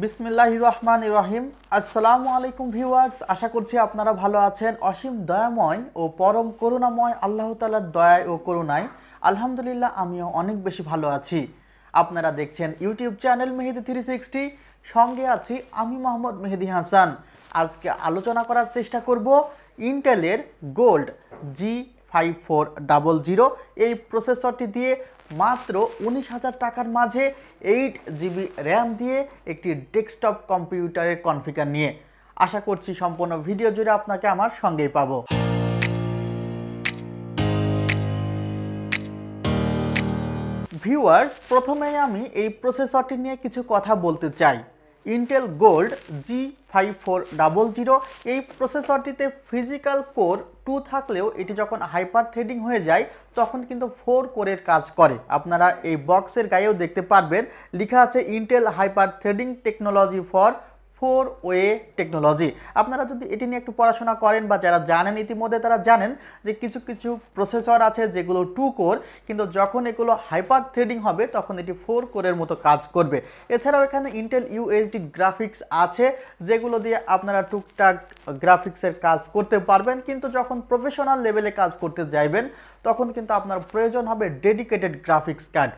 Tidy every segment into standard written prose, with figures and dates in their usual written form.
বিসমিল্লাহির রহমানির রহিম। আসসালামু আলাইকুম ভিউয়ার্স, আশা করছি আপনারা ভালো আছেন। অসীম দয়াময় ও পরম করুণাময় আল্লাহ তাআলার দয়ায় ও করুণায় আলহামদুলিল্লাহ আমিও অনেক বেশি ভালো আছি। আপনারা দেখছেন ইউটিউব চ্যানেল মেহেদি 360, সঙ্গে আছি আমি মোহাম্মদ মেহেদি হাসান। আজকে আলোচনা করার চেষ্টা করব ইন্টেলের গোল্ড G5400 এই প্রসেসরটি দিয়ে মাত্র 19,000 টাকার মাঝে 8GB র্যাম দিয়ে একটি ডেস্কটপ কম্পিউটারের কনফিগার নিয়ে। আশা করছি সম্পূর্ণ ভিডিও জুড়ে আপনাকে আমার সঙ্গেই পাবো। ভিউয়ার্স, প্রথমেই আমি এই প্রসেসরটি নিয়ে কিছু কথা বলতে চাই। ইন্টেল গোল্ড G5400 এই প্রসেসরটিতে ফিজিক্যাল কোর 2 থাকলেও এটি যখন হাইপার থ্রেডিং হয়ে যায় তখন কিন্তু 4 কোরের কাজ করে। আপনারা এই বক্সের গায়েও দেখতে পারবেন লেখা আছে Intel hyper threading technology for 4-ওয়ে টেকনোলজি। আপনারা যদি এটি নিয়ে একটু পড়াশোনা করেন বা যারা জানেন ইতিমধ্যে তারা জানেন যে কিছু কিছু প্রসেসর আছে যেগুলো 2 কোর, কিন্তু যখন এগুলো হাইপার থ্রেডিং হবে তখন এটি 4 কোরের মতো কাজ করবে। এছাড়াও এখানে ইন্টেল ইউএসডি গ্রাফিক্স আছে যেগুলো দিয়ে আপনারা টুকটাক গ্রাফিক্সের কাজ করতে পারবেন, কিন্তু যখন প্রফেশনাল লেভেলে কাজ করতে যাইবেন তখন কিন্তু আপনার প্রয়োজন হবে ডেডিকেটেড গ্রাফিক্স কার্ড।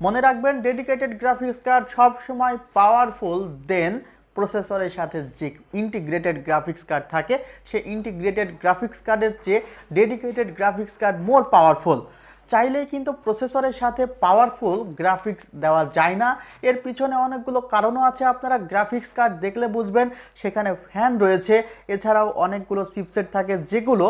মনে রাখবেন, ডেডিকেটেড গ্রাফিক্স কার্ড সবসময় পাওয়ারফুল দেন প্রসেসরের সাথে যে ইন্টিগ্রেটেড গ্রাফিক্স কার্ড থাকে সেই ইন্টিগ্রেটেড গ্রাফিক্স কার্ডের চেয়ে dedicated graphics card more powerful. চাইলেই কিন্তু প্রসেসরের সাথে পাওয়ারফুল গ্রাফিক্স দেওয়া যায় না। এর পিছনে অনেকগুলো কারণও আছে, আপনারা গ্রাফিক্স কার্ড দেখলে বুঝবেন। সেখানে ফ্যান রয়েছে, এছাড়াও অনেকগুলো চিপসেট থাকে যেগুলো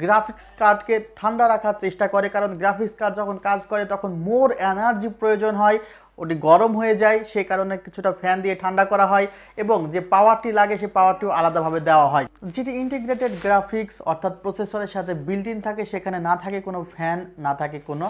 গ্রাফিক্স কার্ডকে ঠান্ডা রাখার চেষ্টা করে, কারণ গ্রাফিক্স কার্ড যখন কাজ করে তখন মোর এনার্জি প্রয়োজন হয়, ওটি গরম হয়ে যায়, সেই কারণে কিছুটা ফ্যান দিয়ে ঠান্ডা করা হয় এবং যে পাওয়ারটি লাগে সেই পাওয়ারটিও আলাদাভাবে দেওয়া হয়। যেটি ইন্টিগ্রেটেড গ্রাফিক্স অর্থাৎ প্রসেসরের সাথে বিল্ট ইন থাকে সেখানে না থাকে কোনো ফ্যান, না থাকে কোনো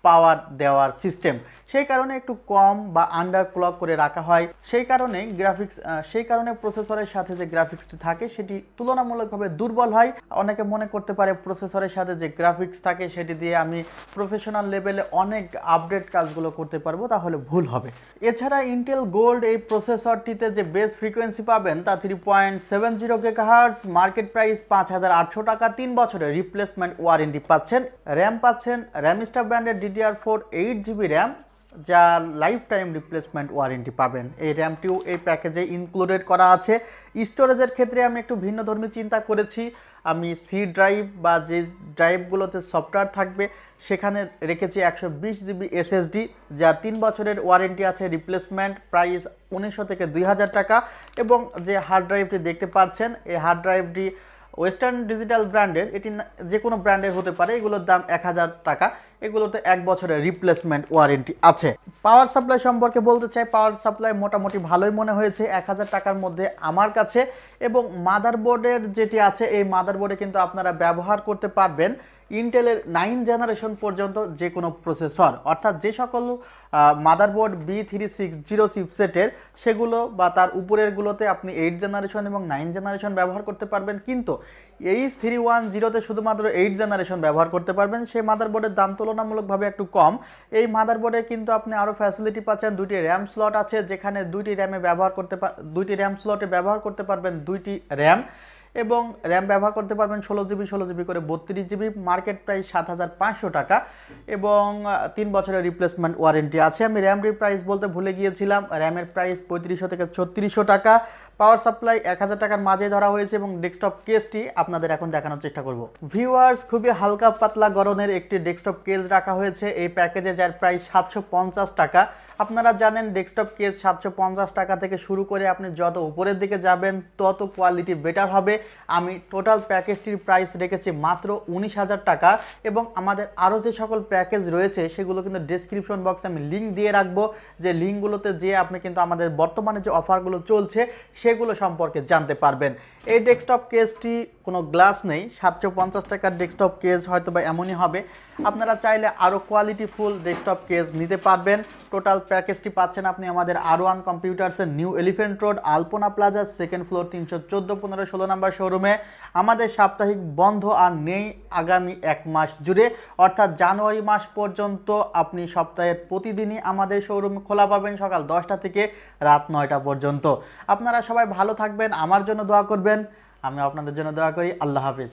পাওয়ার দেওয়ার সিস্টেম, সেই কারণে একটু কম বা আন্ডার ক্লক করে রাখা হয়। সেই কারণে প্রসেসরের সাথে যে গ্রাফিক্সটি থাকে সেটি তুলনামূলকভাবে দুর্বল হয়। অনেকে মনে করতে পারে প্রসেসরের সাথে যে গ্রাফিক্স থাকে সেটি দিয়ে আমি প্রফেশনাল লেভেলে অনেক আপডেট কাজগুলো করতে পারবো, তাহলে ভুল হবে। এছাড়া ইন্টেল গোল্ড এই প্রসেসরটিতে যে বেস ফ্রিকোয়েন্সি পাবেন তা 3.70 GHz, মার্কেট প্রাইস 5,800 টাকা, 3 বছরের রিপ্লেসমেন্ট ওয়ারেন্টি পাচ্ছেন। র্যাম পাচ্ছেন রামস্টা ব্র্যান্ডের DDR4 8GB র্যাম, যা লাইফ টাইম রিপ্লেসমেন্ট ওয়ারেন্টি পাবেন। এই র্যামটিও এই প্যাকেজে ইনক্লুডেড করা আছে। স্টোরেজের ক্ষেত্রে আমি একটু ভিন্নধর্মী চিন্তা করেছি। আমি সি ড্রাইভ বা যে ড্রাইভগুলোতে সফটওয়্যার থাকবে সেখানে রেখেছি 120GB SSD, যার 3 বছরের ওয়ারেন্টি আছে। রিপ্লেসমেন্ট প্রাইস 1900 থেকে 2000 টাকা। এবং যে হার্ড ড্রাইভটি দেখতে পাচ্ছেন এই হার্ড ড্রাইভটি ওয়েস্টার্ন ডিজিটাল ব্র্যান্ডের, এটি যে কোনো ব্র্যান্ডের হতে পারে, এগুলোর দাম 1000 টাকা। এগুলোতে 1 বছরের রিপ্লেসমেন্ট ওয়ারেন্টি আছে। পাওয়ার সাপ্লাই সম্পর্কে বলতে চাই, পাওয়ার সাপ্লাই মোটামুটি ভালোই মনে হয়েছে 1000 টাকার মধ্যে আমার কাছে। এবং মাদারবোর্ডের যেটি আছে এই মাদারবোর্ডে কিন্তু আপনারা ব্যবহার করতে পারবেন ইন্টেলের 9 জেনারেশন পর্যন্ত যে কোনো প্রসেসর, অর্থাৎ যে সকল মাদারবোর্ড B360 চিপসেটের সেগুলো বা তার উপরেরগুলোতে আপনি 8 জেনারেশন এবং 9 জেনারেশন ব্যবহার করতে পারবেন, কিন্তু H310তে শুধুমাত্র 8 জেনারেশন ব্যবহার করতে পারবেন। সেই মাদারবোর্ডের দাম তুলনামূলকভাবে একটু কম। এই মাদারবোর্ডে কিন্তু আপনি আরও ফ্যাসিলিটি পাচ্ছেন। 2টি র্যাম স্লট আছে, যেখানে 2টি র্যাম স্লটে ব্যবহার করতে পারবেন 2টি র্যাম, এবং র্যাম ব্যবহার করতে পারবেন 16GB করে 32GB। মার্কেট প্রাইস 7,500 টাকা এবং 3 বছরের রিপ্লেসমেন্ট ওয়ারেন্টি আছে। আমি র্যামটির প্রাইস বলতে ভুলে গিয়েছিলাম, র্যামের প্রাইস 3500 থেকে 3600 টাকা। পাওয়ার সাপ্লাই 1000 টাকার মাঝে ধরা হয়েছে এবং ডেস্কটপ কেসটি আপনাদের এখন দেখানোর চেষ্টা করব। ভিউয়ার্স, খুবই হালকা পাতলা গড়নের একটি ডেস্কটপ কেস রাখা হয়েছে এই প্যাকেজে, যার প্রাইস 750 টাকা। আপনারা জানেন ডেস্কটপ কেস 750 টাকা থেকে শুরু করে আপনি যত উপরের দিকে যাবেন তত কোয়ালিটি বেটার হবে। আমি টোটাল প্যাকেজটির প্রাইস রেখেছি মাত্র 19,000 টাকা। এবং আমাদের আরও যে সকল প্যাকেজ রয়েছে সেগুলো কিন্তু ডেসক্রিপশন বক্সে আমি লিঙ্ক দিয়ে রাখবো, যে লিঙ্কগুলোতে যেয়ে আপনি কিন্তু আমাদের বর্তমানে যে অফারগুলো চলছে সেগুলো সম্পর্কে জানতে পারবেন। এই ডেস্কটপ কেসটি কোনো গ্লাস নেই, 750 টাকার ডেস্কটপ কেস হয়তো বা এমনই হবে। আপনারা চাইলে আরও কোয়ালিটিফুল ডেস্কটপ কেস নিতে পারবেন। টোটাল প্যাকেজটি পাচ্ছেন আপনি আমাদের R1 কম্পিউটার্সের নিউ এলিফ্যান্ট রোড আলপনা প্লাজা, 2nd ফ্লোর, 314-15-16 নম্বর নাম্বার শোরুমে। আমাদের সাপ্তাহিক বন্ধ আর নেই আগামী 1 মাস জুড়ে, অর্থাৎ জানুয়ারি মাস পর্যন্ত আপনি সপ্তাহের প্রতিদিনই আমাদের শোরুমে খোলা পাবেন সকাল 10টা থেকে রাত 9টা পর্যন্ত। আপনারা সবাই ভালো থাকবেন, আমার জন্য দোয়া করবেন, আমি আপনাদের জন্য দোয়া করি। আল্লাহ হাফিজ।